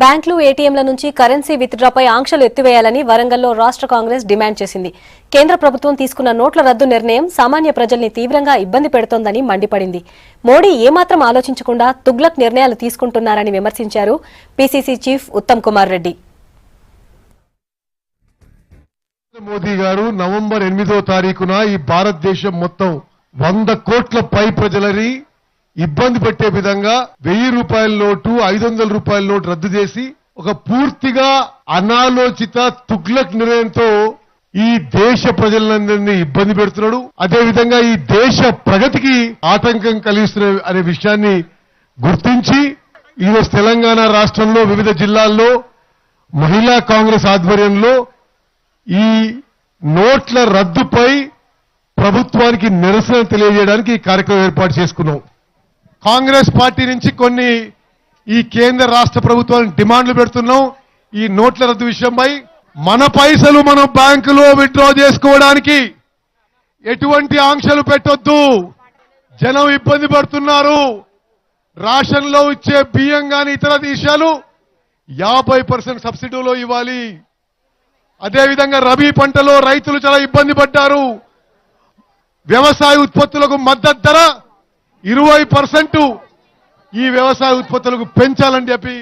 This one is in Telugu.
బ్యాంకులు ఏటీఎంల నుంచి కరెన్సీ విత్డ్రాపై ఆంక్షలు ఎత్తివేయాలని వరంగల్లో రాష్ట్ర కాంగ్రెస్ డిమాండ్ చేసింది. కేంద్ర ప్రభుత్వం తీసుకున్న నోట్ల రద్దు నిర్ణయం సామాన్య ప్రజల్ని తీవ్రంగా ఇబ్బంది పెడుతోందని మండిపడింది. మోడీ ఏమాత్రం ఆలోచించకుండా తుగ్లక్ నిర్ణయాలు తీసుకుంటున్నారని విమర్శించారు పీసీసీ చీఫ్ ఉత్తమ్ కుమార్ రెడ్డి. మోదీ గారు నవంబర్ 8వ తారీఖున ఈ భారతదేశం మొత్తం 100 కోట్ల పై ప్రజలని ఇబ్బంది పెట్టే విధంగా 1000 రూపాయల నోటు 500 రూపాయల నోటు రద్దు చేసి ఒక పూర్తిగా అనాలోచిత తుగ్లక్ నిర్ణయంతో ఈ దేశ ప్రజలందరినీ ఇబ్బంది పెడుతున్నాడు. అదేవిధంగా ఈ దేశ ప్రగతికి ఆటంకం కలిగిస్తున్న అనే విషయాన్ని గుర్తించి ఈరోజు తెలంగాణ రాష్ట్రంలో వివిధ జిల్లాల్లో మహిళా కాంగ్రెస్ ఆధ్వర్యంలో ఈ నోట్ల రద్దుపై ప్రభుత్వానికి నిరసన తెలియజేయడానికి ఈ కార్యక్రమం ఏర్పాటు చేసుకున్నాం. కాంగ్రెస్ పార్టీ నుంచి కొన్ని ఈ కేంద్ర రాష్ట్ర ప్రభుత్వానికి డిమాండ్లు పెడుతున్నాం. ఈ నోట్ల రద్దు విషయంపై మన పైసలు మనం బ్యాంకులో విత్డ్రా చేసుకోవడానికి ఎటువంటి ఆంక్షలు పెట్టొద్దు. జనం ఇబ్బంది పడుతున్నారు. రేషన్లో ఇచ్చే బియ్యం గాని ఇతర విషయాలు 50% సబ్సిడీలో ఇవ్వాలి. అదేవిధంగా రబీ పంటలో రైతులు చాలా ఇబ్బంది పడ్డారు. వ్యవసాయ ఉత్పత్తులకు మద్దతు ధర 20% ఈ వ్యవసాయ ఉత్పత్తులకు పెంచాలని చెప్పి